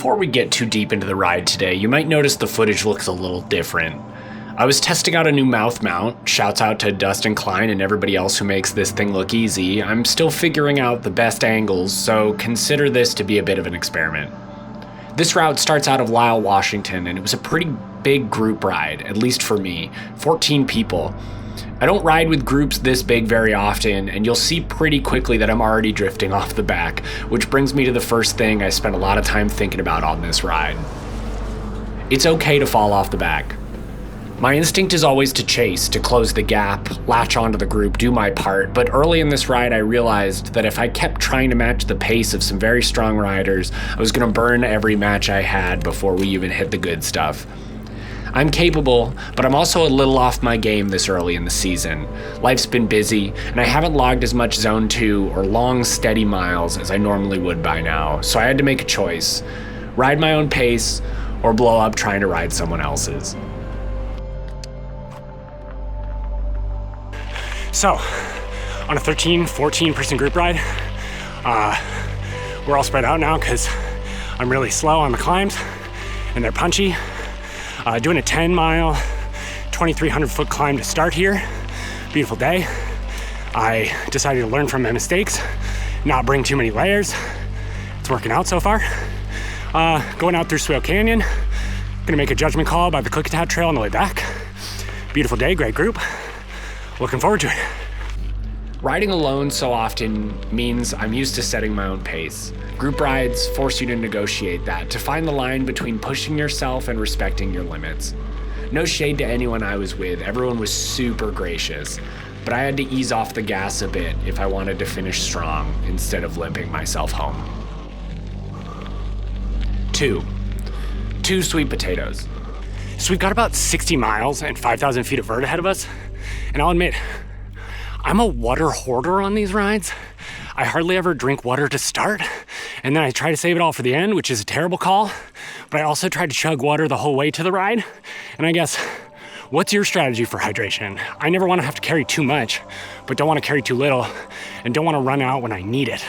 Before we get too deep into the ride today, you might notice the footage looks a little different. I was testing out a new mouth mount. Shouts out to Dustin Klein and everybody else who makes this thing look easy. I'm still figuring out the best angles, so consider this to be a bit of an experiment. This route starts out of Lyle, Washington, and it was a pretty big group ride, at least for me, 14 people. I don't ride with groups this big very often, and you'll see pretty quickly that I'm already drifting off the back, which brings me to the first thing I spent a lot of time thinking about on this ride. It's okay to fall off the back. My instinct is always to chase, to close the gap, latch onto the group, do my part, but early in this ride I realized that if I kept trying to match the pace of some very strong riders, I was going to burn every match I had before we even hit the good stuff. I'm capable, but I'm also a little off my game this early in the season. Life's been busy, and I haven't logged as much Zone 2 or long, steady miles as I normally would by now, so I had to make a choice. Ride my own pace, or blow up trying to ride someone else's. So, on a 13-14 person group ride, we're all spread out now because I'm really slow on the climbs, and they're punchy. Doing a 10-mile, 2,300 foot climb to start here. Beautiful day. I decided to learn from my mistakes, not bring too many layers. It's working out so far. Going out through Swale Canyon. Gonna make a judgment call by the Klickitat Trail on the way back. Beautiful day, great group. Looking forward to it. Riding alone so often means I'm used to setting my own pace. Group rides force you to negotiate that, to find the line between pushing yourself and respecting your limits. No shade to anyone I was with, everyone was super gracious, but I had to ease off the gas a bit if I wanted to finish strong instead of limping myself home. 2 sweet potatoes. So we've got about 60 miles and 5,000 feet of vert ahead of us, and I'll admit, I'm a water hoarder on these rides. I hardly ever drink water to start, and then I try to save it all for the end, which is a terrible call, but I also try to chug water the whole way to the ride. And I guess, what's your strategy for hydration? I never want to have to carry too much, but don't want to carry too little, and don't want to run out when I need it.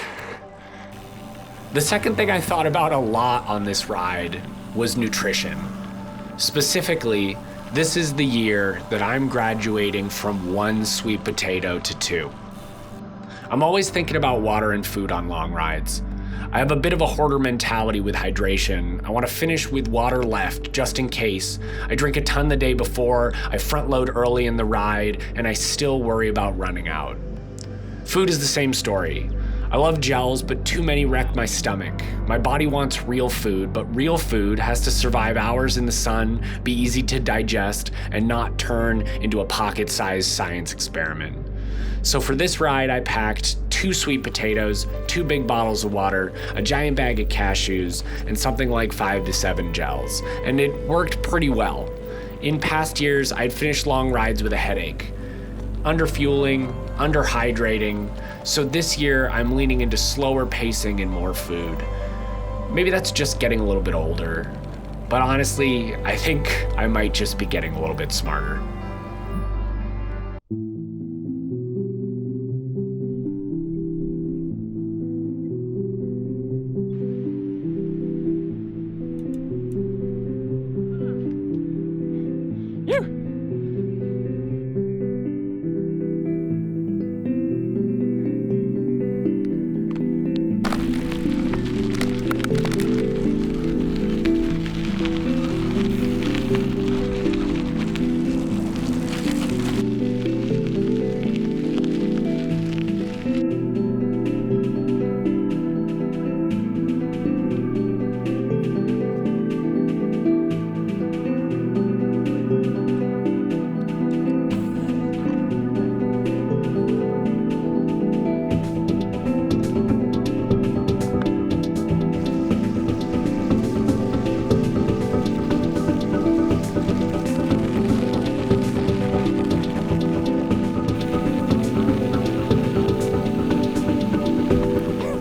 The second thing I thought about a lot on this ride was nutrition. Specifically, this is the year that I'm graduating from 1 sweet potato to 2. I'm always thinking about water and food on long rides. I have a bit of a hoarder mentality with hydration. I want to finish with water left, just in case. I drink a ton the day before, I front load early in the ride, and I still worry about running out. Food is the same story. I love gels, but too many wreck my stomach. My body wants real food, but real food has to survive hours in the sun, be easy to digest, and not turn into a pocket-sized science experiment. So for this ride, I packed 2 sweet potatoes, 2 big bottles of water, a giant bag of cashews, and something like 5 to 7 gels. And it worked pretty well. In past years, I'd finished long rides with a headache. Underfueling, underhydrating, so this year I'm leaning into slower pacing and more food. Maybe that's just getting a little bit older, but honestly, I think I might just be getting a little bit smarter.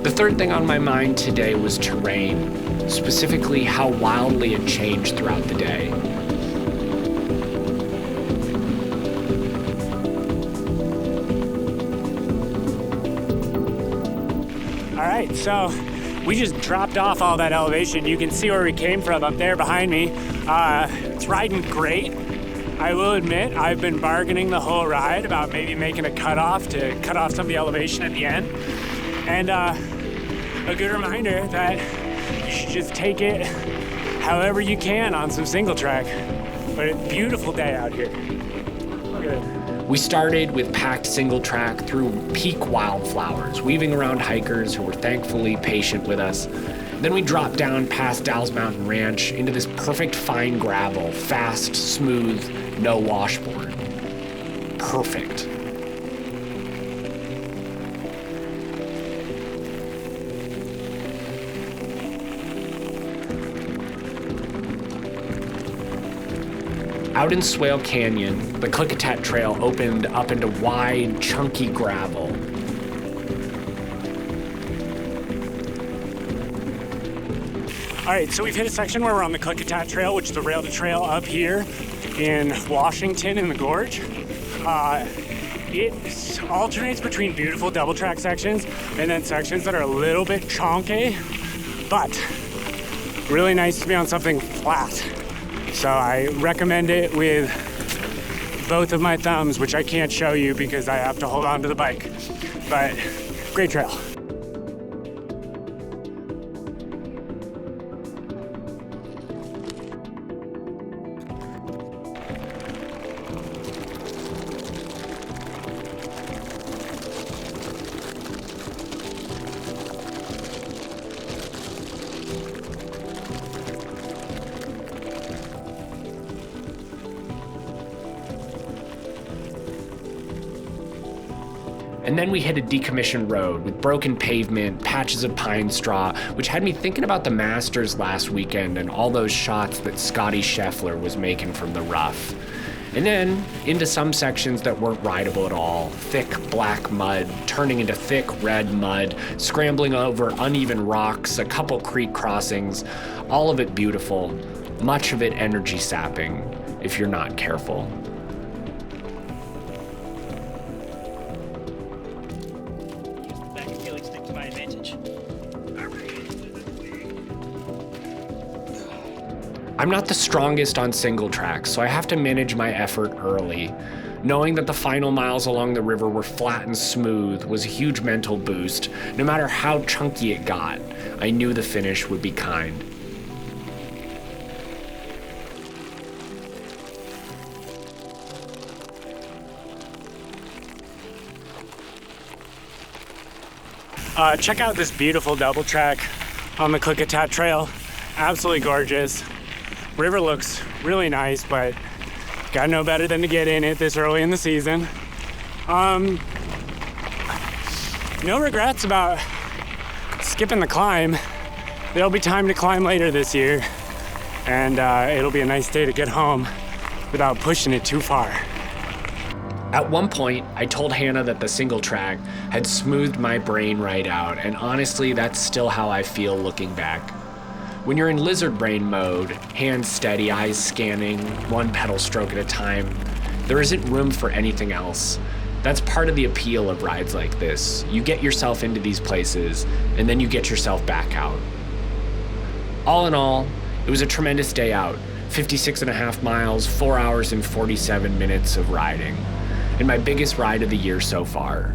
The third thing on my mind today was terrain, specifically how wildly it changed throughout the day. All right, so we just dropped off all that elevation. You can see where we came from up there behind me. It's riding great. I will admit, I've been bargaining the whole ride about maybe making a cutoff to cut off some of the elevation at the end. And a good reminder that you should just take it however you can on some single track. But a beautiful day out here. Look at it. We started with packed single track through peak wildflowers, weaving around hikers who were thankfully patient with us. Then we dropped down past Dalles Mountain Ranch into this perfect fine gravel, fast, smooth, no washboard. Perfect. Out in Swale Canyon, the Klickitat Trail opened up into wide, chunky gravel. All right, so we've hit a section where we're on the Klickitat Trail, which is the rail-to-trail up here in Washington in the gorge. It alternates between beautiful double-track sections and then sections that are a little bit chonky, but really nice to be on something flat. So I recommend it with both of my thumbs, which I can't show you because I have to hold on to the bike, but great trail. And then we hit a decommissioned road with broken pavement, patches of pine straw, which had me thinking about the Masters last weekend and all those shots that Scotty Scheffler was making from the rough. And then into some sections that weren't rideable at all, thick black mud turning into thick red mud, scrambling over uneven rocks, a couple creek crossings, all of it beautiful, much of it energy sapping if you're not careful. I'm not the strongest on single tracks, so I have to manage my effort early. Knowing that the final miles along the river were flat and smooth was a huge mental boost. No matter how chunky it got, I knew the finish would be kind. Check out this beautiful double track on the Klickitat Trail. Absolutely gorgeous. River looks really nice, but gotta know better than to get in it this early in the season. No regrets about skipping the climb. There'll be time to climb later this year, and it'll be a nice day to get home without pushing it too far. At one point, I told Hannah that the single track had smoothed my brain right out, and honestly, that's still how I feel looking back. When you're in lizard brain mode, hands steady, eyes scanning, one pedal stroke at a time, there isn't room for anything else. That's part of the appeal of rides like this. You get yourself into these places, and then you get yourself back out. All in all, it was a tremendous day out. 56.5 miles, 4 hours and 47 minutes of riding, and my biggest ride of the year so far.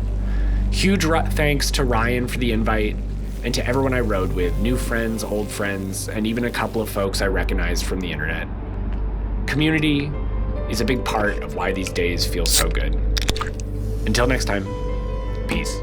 Huge thanks to Ryan for the invite, and to everyone I rode with, new friends, old friends, and even a couple of folks I recognized from the internet. Community is a big part of why these days feel so good. Until next time, peace.